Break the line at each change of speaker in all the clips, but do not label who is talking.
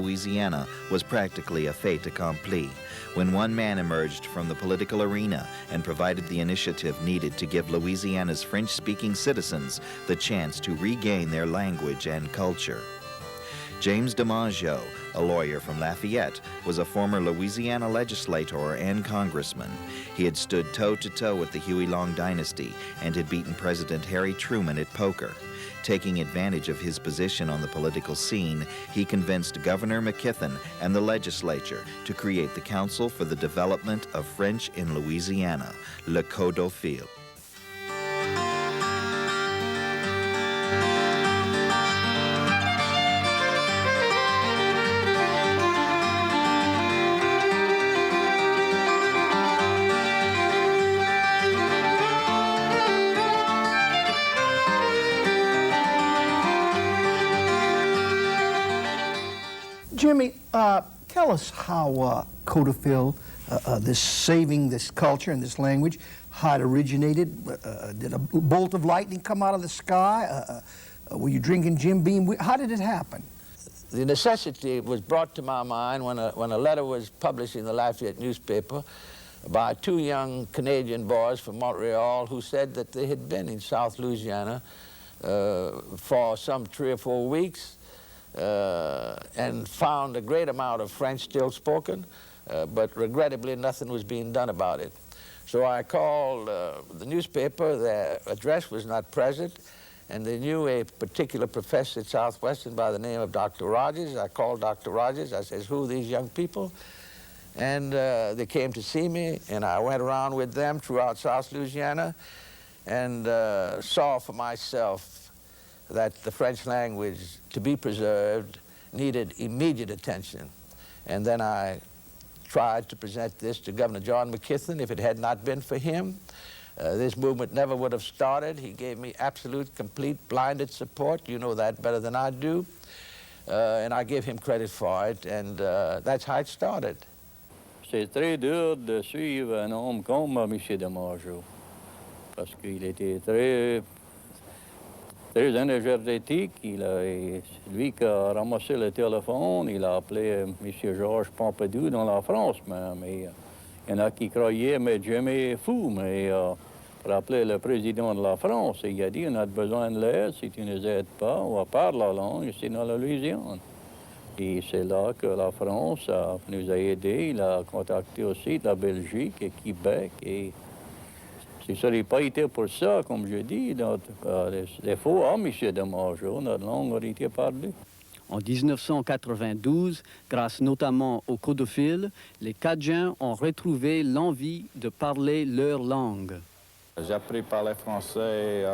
Louisiana was practically a fait accompli when one man emerged from the political arena and provided the initiative needed to give Louisiana's French-speaking citizens the chance to regain their language and culture. James Domengeaux, a lawyer from Lafayette, was a former Louisiana legislator and congressman. He had stood toe-to-toe with the Huey Long dynasty and had beaten President Harry Truman at poker. Taking advantage of his position on the political scene, he convinced Governor McKithen and the legislature to create the Council for the Development of French in Louisiana, le CODOFIL.
Jimmy, tell us how CODOFIL, this saving this culture and this language, how it originated. Did a bolt of lightning come out of the sky? Were you drinking Jim Beam? How did it happen?
The necessity was brought to my mind when a letter was published in the Lafayette newspaper by two young Canadian boys from Montreal who said that they had been in South Louisiana for some 3 or 4 weeks and found a great amount of French still spoken, but regrettably nothing was being done about it. So I called the newspaper. Their address was not present, and they knew a particular professor at Southwestern by the name of Dr. Rogers. I called Dr. Rogers. I says, who are these young people? And they came to see me, and I went around with them throughout South Louisiana and saw for myself that the French language, to be preserved, needed immediate attention. And then I tried to present this to Governor John McKithen. If it had not been for him, this movement never would have started. He gave me absolute, complete, blinded support. You know that better than I do. And I give him credit for it, and that's how it started.
C'est très dur de suivre un homme comme M. Domengeaux, parce qu'il était très énergétique. C'est lui qui a ramassé le téléphone. Il a appelé M. Georges Pompidou dans la France même. Et, il y en a qui croyaient mais Jimmy fou, mais pour appeler le président de la France, il a dit on a besoin de l'aide. Si tu ne nous aides pas, on va parler la langue ici dans la Louisiane. Et c'est là que la France nous a aidés. Il a contacté aussi la Belgique et Québec. Et si ça n'avait pas été pour ça, comme je dis, les faux hommes, M. Domengeaux, notre langue aurait été parlée.
En 1992, grâce notamment au CODOFIL, les Cajuns ont retrouvé l'envie de parler leur langue.
J'ai appris à parler français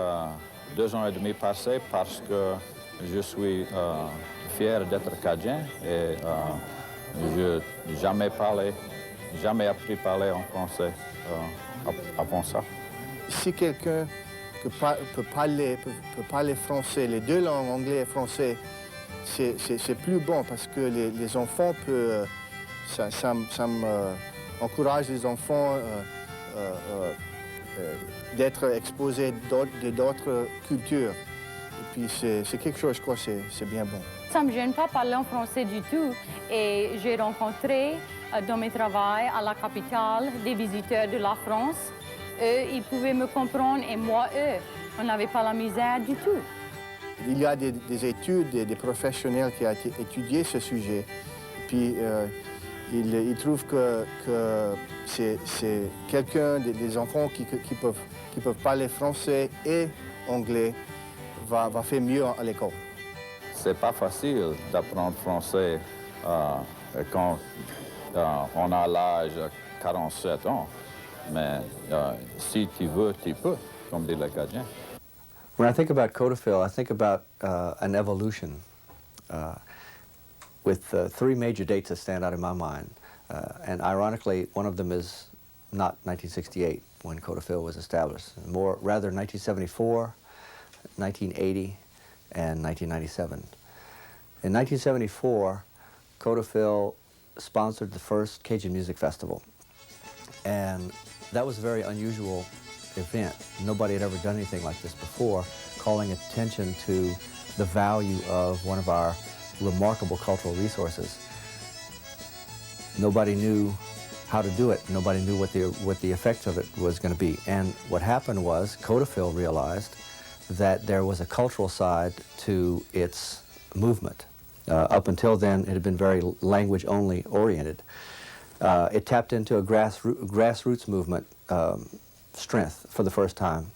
2 ans et demi passés parce que je suis fier d'être Cajun et je n'ai jamais appris à parler en français avant ça.
Si quelqu'un peut parler français, les deux langues, anglais et français, c'est plus bon parce que les enfants peuvent... Ça encourage les enfants d'être exposés d'autres cultures. Et puis c'est quelque chose, je crois, c'est bien bon.
Ça ne me gêne pas de parler en français du tout. Et j'ai rencontré dans mes travaux à la capitale des visiteurs de la France. Eux, ils pouvaient me comprendre et moi, eux. On n'avait pas la misère du tout.
Il y a des études, des professionnels qui ont étudié ce sujet. Et puis, ils trouvent que c'est quelqu'un, des enfants qui peuvent parler français et anglais va faire mieux à l'école.
C'est pas facile d'apprendre français quand on a l'âge de 47 ans. Mais si tu veux, tu peux, comme dit le Acadien.
When I think about CODOFIL, I think about an evolution with 3 major dates that stand out in my mind. And ironically, one of them is not 1968, when CODOFIL was established. Rather 1974, 1980, and 1997. In 1974, CODOFIL sponsored the first Cajun Music Festival. And that was a very unusual event. Nobody had ever done anything like this before, calling attention to the value of one of our remarkable cultural resources. Nobody knew how to do it. Nobody knew what the effects of it was going to be. And what happened was CODOFIL realized that there was a cultural side to its movement. Up until then, it had been very language-only oriented. It tapped into a grassroots movement strength for the first time.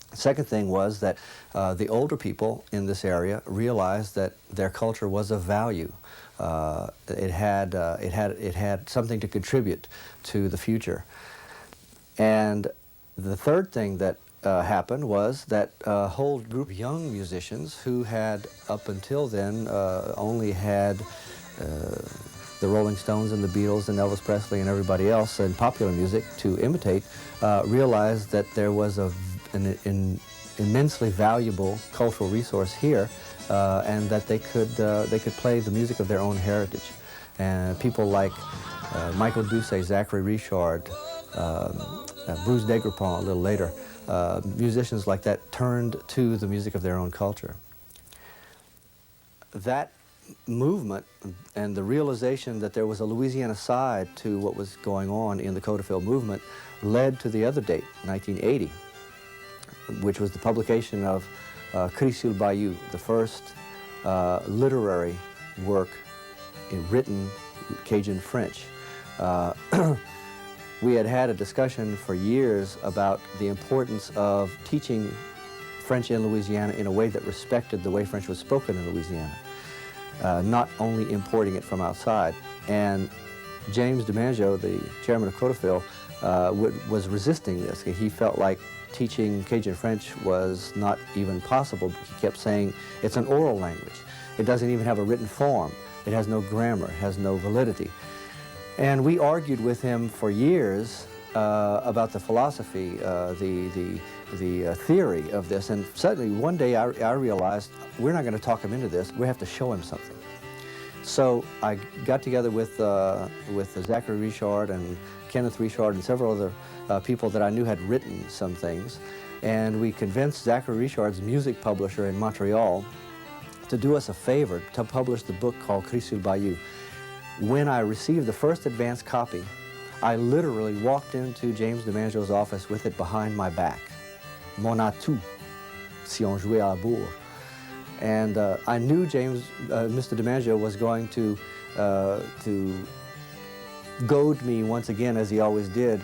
The second thing was that the older people in this area realized that their culture was of value. It had something to contribute to the future. And the third thing that happened was that a whole group of young musicians who had up until then only had the Rolling Stones and the Beatles and Elvis Presley and everybody else in popular music to imitate, realized that there was an immensely valuable cultural resource here, and that they could play the music of their own heritage. And people like Michael Houssaye, Zachary Richard, Bruce Degrepont a little later, musicians like that turned to the music of their own culture. That movement and the realization that there was a Louisiana side to what was going on in the CODOFIL movement led to the other date, 1980, which was the publication of Cri sur le Bayou, the first literary work in written Cajun French. We had had a discussion for years about the importance of teaching French in Louisiana in a way that respected the way French was spoken in Louisiana, not only importing it from outside. And James Domengeaux, the chairman of CODOFIL, was resisting this. He felt like teaching Cajun French was not even possible. He kept saying it's an oral language. It doesn't even have a written form. It has no grammar, it has no validity. And we argued with him for years about the philosophy, the theory of this. And suddenly one day I realized we're not going to talk him into this. We have to show him something. So I got together with Zachary Richard and Kenneth Richard and several other people that I knew had written some things. And we convinced Zachary Richard's music publisher in Montreal to do us a favor, to publish the book called Cri sur le Bayou. When I received the first advance copy, I literally walked into James Domengeaux's office with it behind my back. Mon atout, si on jouait à la bourre. And I knew Mr. Domengeaux was going to goad me once again, as he always did,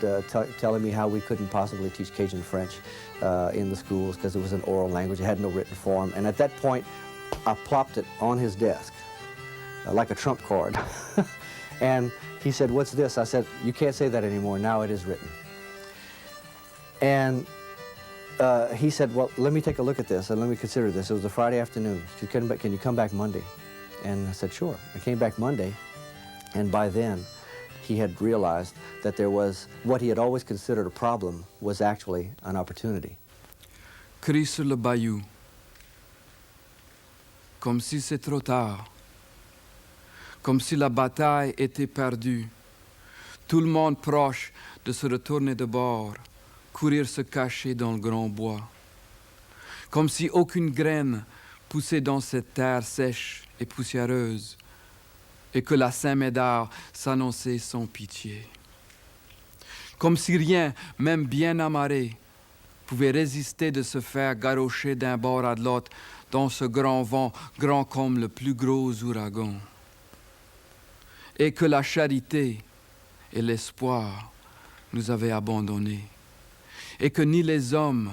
telling me how we couldn't possibly teach Cajun French in the schools because it was an oral language, it had no written form. And at that point, I plopped it on his desk like a trump card. And he said, "What's this?" I said, "You can't say that anymore, now it is written." And he said, "Well, let me take a look at this and let me consider this." It was a Friday afternoon. Can you come back Monday? And I said, "Sure." I came back Monday, and by then he had realized that there was what he had always considered a problem was actually an opportunity.
Cri sur le Bayou, comme si c'est trop tard, comme si la bataille était perdue. Tout le monde proche de se retourner de bord, courir se cacher dans le grand bois. Comme si aucune graine poussait dans cette terre sèche et poussiéreuse, et que la Saint-Médard s'annonçait sans pitié. Comme si rien, même bien amarré, pouvait résister de se faire garrocher d'un bord à l'autre dans ce grand vent, grand comme le plus gros ouragan. Et que la charité et l'espoir nous avaient abandonnés. Et que ni les hommes,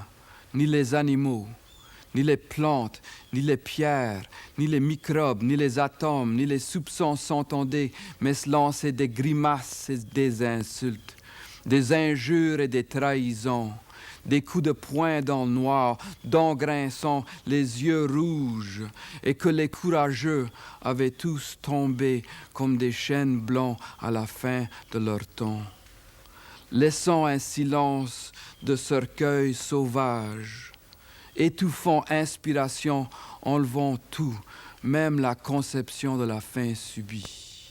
ni les animaux, ni les plantes, ni les pierres, ni les microbes, ni les atomes, ni les soupçons s'entendaient, mais se lançaient des grimaces et des insultes, des injures et des trahisons, des coups de poing dans le noir, d'engrinçant les yeux rouges, et que les courageux avaient tous tombé comme des chênes blancs à la fin de leur temps, laissant un silence de cercueil sauvage, étouffant inspiration, enlevant tout, même la conception de la fin subie.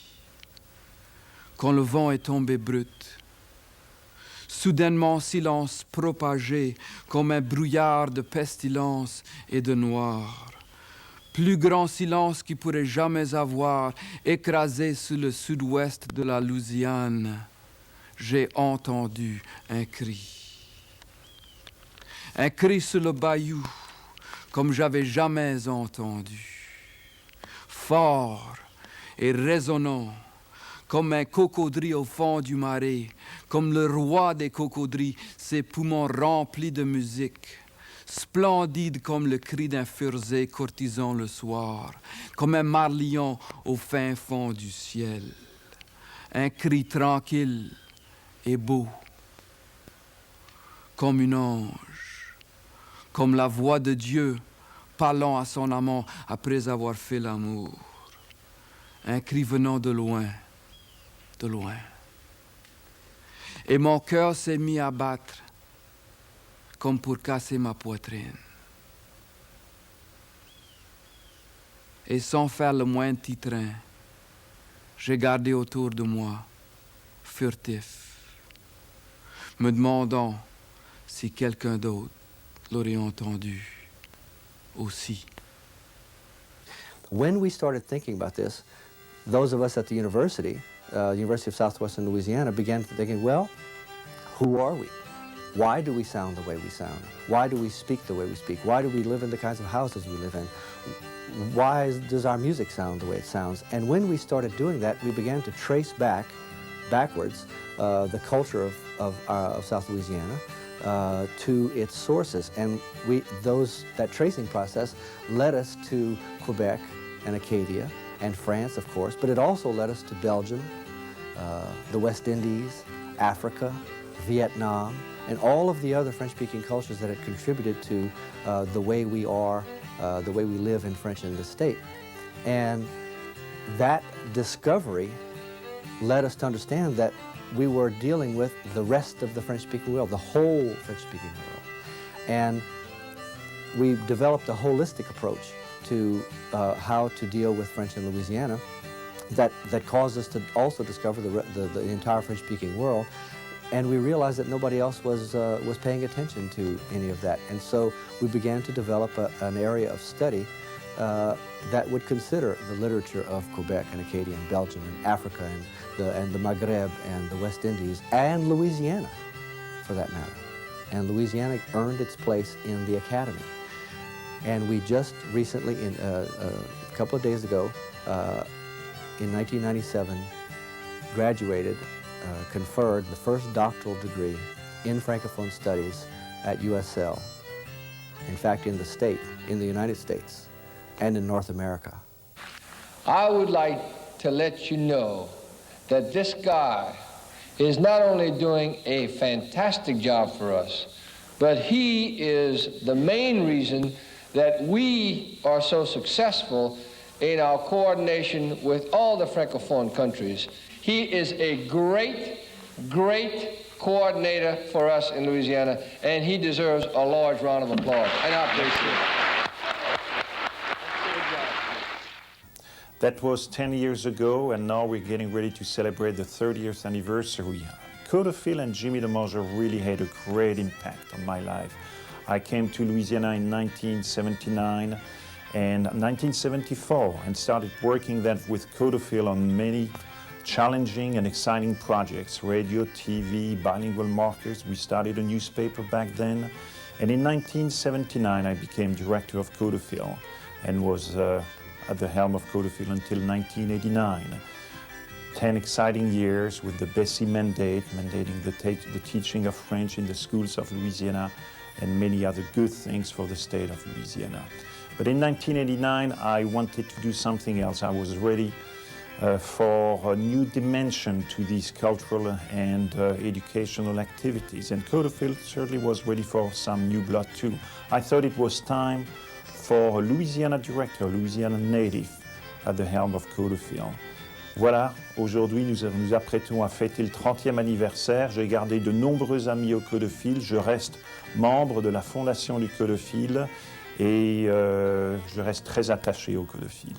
Quand le vent est tombé brut, soudainement silence propagé comme un brouillard de pestilence et de noir, plus grand silence qu'il pourrait jamais avoir, écrasé sur le sud-ouest de la Louisiane, j'ai entendu un cri. Un cri sur le bayou, comme j'avais jamais entendu. Fort et résonnant, comme un cocodrie au fond du marais, comme le roi des cocodries, ses poumons remplis de musique. Splendide comme le cri d'un fursé courtisan le soir, comme un marlion au fin fond du ciel. Un cri tranquille et beau, comme une ange, comme la voix de Dieu parlant à son amant après avoir fait l'amour. Un cri venant de loin, de loin. Et mon cœur s'est mis à battre comme pour casser ma poitrine. Et sans faire le moindre titrin, j'ai gardé autour de moi, furtif, me demandant si quelqu'un d'autre l'aurait entendu aussi.
When we started thinking about this, those of us at the University of Southwestern Louisiana, began thinking, well, who are we? Why do we sound the way we sound? Why do we speak the way we speak? Why do we live in the kinds of houses we live in? Why does our music sound the way it sounds? And when we started doing that, we began to trace backwards the culture of South Louisiana to its sources. And that tracing process led us to Quebec and Acadia and France, of course, but it also led us to Belgium, the West Indies, Africa, Vietnam, and all of the other French-speaking cultures that had contributed to the way we are, the way we live in French in this state. And that discovery led us to understand that we were dealing with the rest of the French-speaking world, the whole French-speaking world. And we developed a holistic approach to how to deal with French in Louisiana that caused us to also discover the entire French-speaking world. And we realized that nobody else was paying attention to any of that. And so we began to develop an area of study that would consider the literature of Quebec and Acadia and Belgium and Africa and the Maghreb and the West Indies and Louisiana, for that matter. And Louisiana earned its place in the Academy. And we just recently, a couple of days ago, in 1997, graduated, conferred the first doctoral degree in Francophone Studies at USL. In fact, in the United States, and in North America.
I would like to let you know that this guy is not only doing a fantastic job for us, but he is the main reason that we are so successful in our coordination with all the Francophone countries. He is a great, great coordinator for us in Louisiana, and he deserves a large round of applause. And I appreciate it.
That was 10 years ago, and now we're getting ready to celebrate the 30th anniversary. CODOFIL and James Domengeaux really had a great impact on my life. I came to Louisiana in 1979 and 1974 and started working then with CODOFIL on many challenging and exciting projects, radio, TV, bilingual markers. We started a newspaper back then. And in 1979, I became director of CODOFIL and was at the helm of CODOFIL until 1989. 10 exciting years with the Bessie mandate, mandating the teaching of French in the schools of Louisiana and many other good things for the state of Louisiana. But in 1989, I wanted to do something else. I was ready for a new dimension to these cultural and educational activities. And CODOFIL certainly was ready for some new blood too. I thought it was time for a Louisiana director, a Louisiana native at the helm of CODOFIL. Voilà, aujourd'hui nous apprêtons à fêter le 30e anniversaire. J'ai gardé de nombreux amis au CODOFIL. Je reste membre de la fondation du CODOFIL et je reste très attaché au CODOFIL.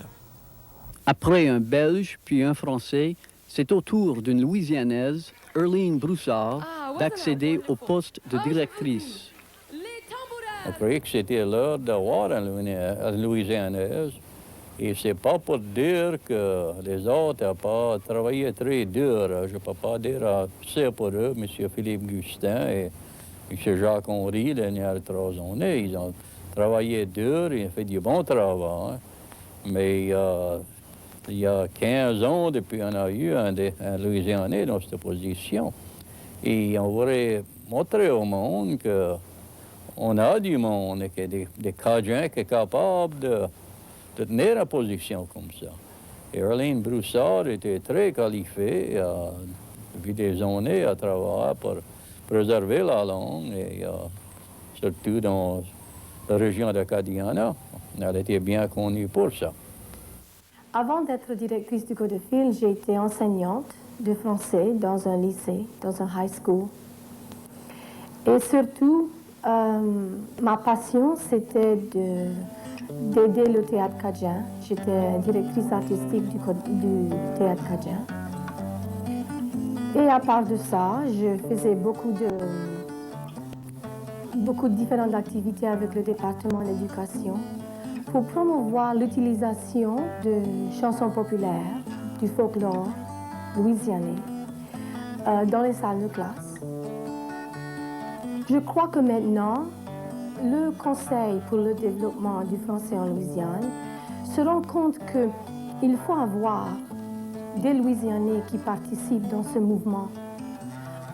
Après un Belge puis un Français, c'est au tour d'une Louisianaise, Earlene Broussard, d'accéder au poste de directrice.
Après que c'était l'heure de voir une Louisianaise, Et c'est pas pour dire que les autres n'ont pas travaillé très dur. Je ne peux pas dire assez pour eux, M. Phillipe Gustin et M. Jacques Henry, les dernières 3 années. Ils ont travaillé dur, ils ont fait du bon travail. Mais il y a 15 ans, depuis on a eu un Louisianais dans cette position. Et on voudrait montrer au monde qu'on a du monde, et qu'il y a des Cajuns qui sont capables de tenir la position comme ça. Et Earlene Broussard était très qualifiée depuis des années à travailler pour préserver la langue, et surtout dans la région d'Acadiana. Elle était bien connue pour ça.
Avant d'être directrice du CODOFIL, j'ai été enseignante de français dans un lycée, dans un high school. Et surtout, ma passion, c'était d'aider le théâtre cadien. J'étais directrice artistique du théâtre cadien. Et à part de ça, je faisais beaucoup de différentes activités avec le département de l'éducation pour promouvoir l'utilisation de chansons populaires, du folklore louisianais dans les salles de classe. Je crois que maintenant, le Conseil pour le développement du français en Louisiane se rend compte qu'il faut avoir des Louisianais qui participent dans ce mouvement.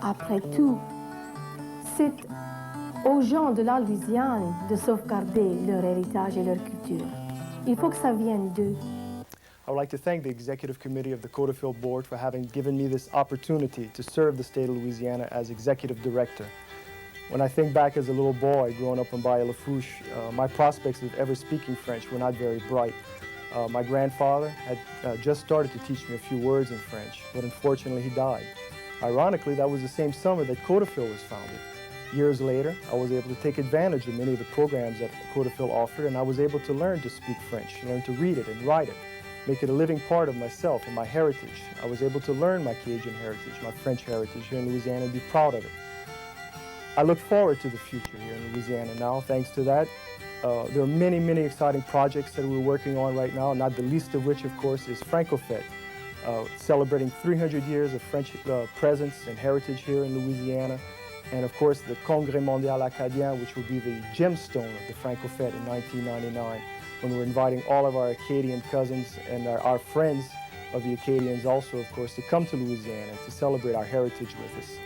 Après tout, c'est aux gens de la Louisiane de sauvegarder leur héritage et leur culture. Il faut que ça vienne d'eux.
I would like to thank the Executive Committee of the CODOFIL Board for having given me this opportunity to serve the state of Louisiana as Executive Director. When I think back as a little boy growing up in Baye-Lafourche, my prospects of ever speaking French were not very bright. My grandfather had just started to teach me a few words in French, but unfortunately he died. Ironically, that was the same summer that CODOFIL was founded. Years later, I was able to take advantage of many of the programs that CODOFIL offered, and I was able to learn to speak French, learn to read it and write it, make it a living part of myself and my heritage. I was able to learn my Cajun heritage, my French heritage here in Louisiana, and be proud of it. I look forward to the future here in Louisiana now, thanks to that. There are many, many exciting projects that we're working on right now, not the least of which, of course, is Francofête, celebrating 300 years of French presence and heritage here in Louisiana. And of course, the Congrès Mondial Acadien, which will be the gemstone of the Francofête in 1999, when we're inviting all of our Acadian cousins and our friends of the Acadians also, of course, to come to Louisiana to celebrate our heritage with us.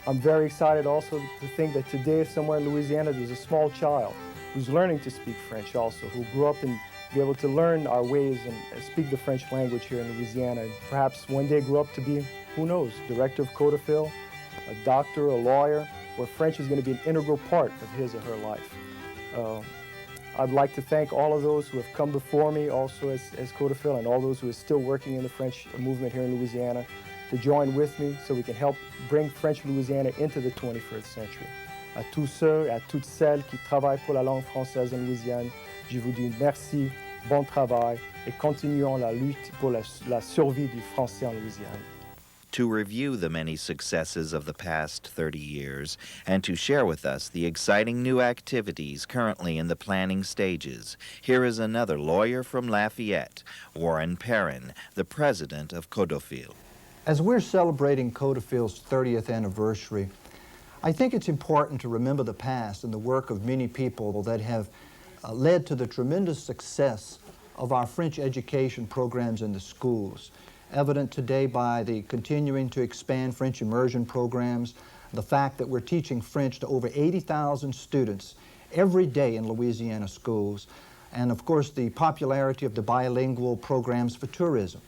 I'm very excited also to think that today, somewhere in Louisiana, there's a small child who's learning to speak French also, who grew up and be able to learn our ways and speak the French language here in Louisiana, and perhaps one day grow up to be, who knows, director of CODOFIL, a doctor, a lawyer, where French is going to be an integral part of his or her life. I'd like to thank all of those who have come before me also as CODOFIL, and all those who are still working in the French movement here in Louisiana, to join with me so we can help bring French Louisiana into the 21st century. À tous ceux et à toutes celles qui travaillent pour la langue française en Louisiane, je vous dis merci, bon travail, et continuons la lutte pour la survie du français en Louisiane.
To review the many successes of the past 30 years and to share with us the exciting new activities currently in the planning stages, here is another lawyer from Lafayette, Warren Perrin, the president of CODOFIL.
As we're celebrating CODOFIL's 30th anniversary, I think it's important to remember the past and the work of many people that have led to the tremendous success of our French education programs in the schools, evident today by the continuing to expand French immersion programs, the fact that we're teaching French to over 80,000 students every day in Louisiana schools, and of course the popularity of the bilingual programs for tourism.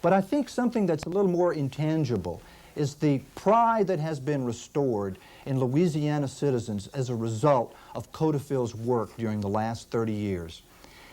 But I think something that's a little more intangible is the pride that has been restored in Louisiana citizens as a result of CODOFIL's work during the last 30 years.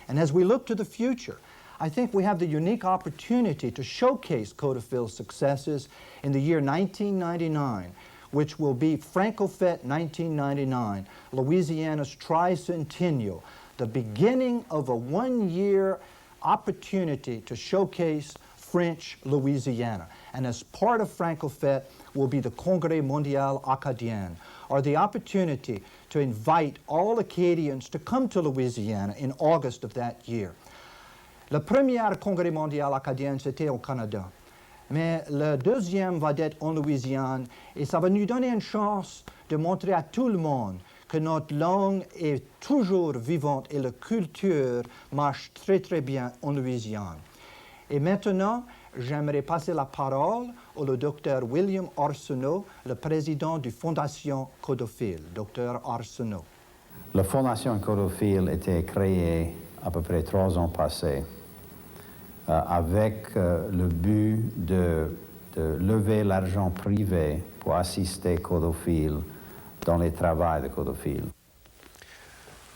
And as we look to the future, I think we have the unique opportunity to showcase CODOFIL's successes in the year 1999, which will be Francofête 1999, Louisiana's tricentennial, the beginning of a one-year opportunity to showcase French Louisiana. And as part of Francofête will be the Congrès Mondial Acadien, or the opportunity to invite all Acadians to come to Louisiana in August of that year. Le premier congrès mondial acadien, c'était au Canada. Mais le deuxième va être en Louisiane et ça va nous donner une chance de montrer à tout le monde que notre langue est toujours vivante et la culture marche très très bien en Louisiane. Et maintenant, j'aimerais passer la parole au docteur William Arceneaux, le président de la Fondation CODOFIL. Docteur Arceneaux.
La Fondation CODOFIL a été créée à peu près 3 ans passés avec le but de lever l'argent privé pour assister CODOFIL dans les travaux de CODOFIL.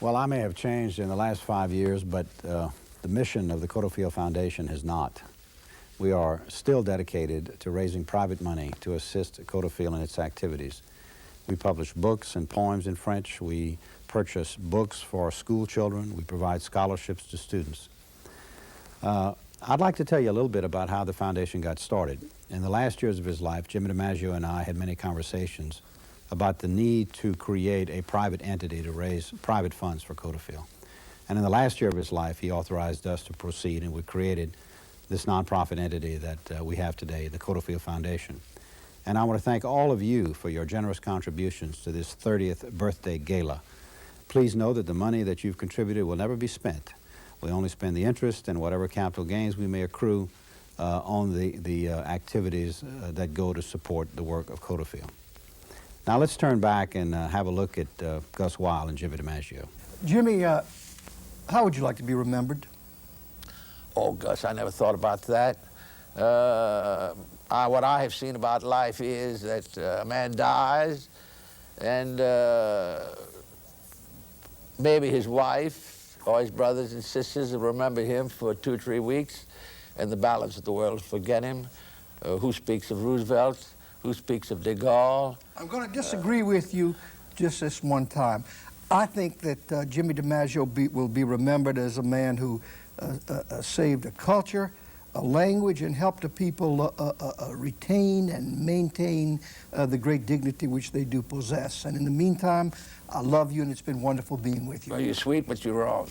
Well, I may have changed in the last 5 years, but the mission of the CODOFIL Foundation has not. We are still dedicated to raising private money to assist CODOFIL in its activities. We publish books and poems in French. We purchase books for school children. We provide scholarships to students. I'd like to tell you a little bit about how the foundation got started. In the last years of his life, Jimmy Domengeaux and I had many conversations about the need to create a private entity to raise private funds for CODOFIL. And in the last year of his life, he authorized us to proceed, and we created this nonprofit entity that we have today, the CODOFIL Foundation. And I want to thank all of you for your generous contributions to this 30th birthday gala. Please know that the money that you've contributed will never be spent. We only spend the interest and whatever capital gains we may accrue on the activities that go to support the work of CODOFIL. Now let's turn back and have a look at Gus Weil and Jimmy Domengeaux.
Jimmy, how would you like to be remembered?
Oh, Gus, I never thought about that. What I have seen about life is that a man dies and maybe his wife or his brothers and sisters will remember him for 2 or 3 weeks, and the balance of the world forget him. Who speaks of Roosevelt? Who speaks of de Gaulle?
I'm going to disagree with you just this one time. I think that Jimmy Domengeaux will be remembered as a man who saved a culture, a language, and helped the people retain and maintain the great dignity which they do possess. And in the meantime, I love you, and it's been wonderful being with you.
Well, you're sweet, but you're wrong.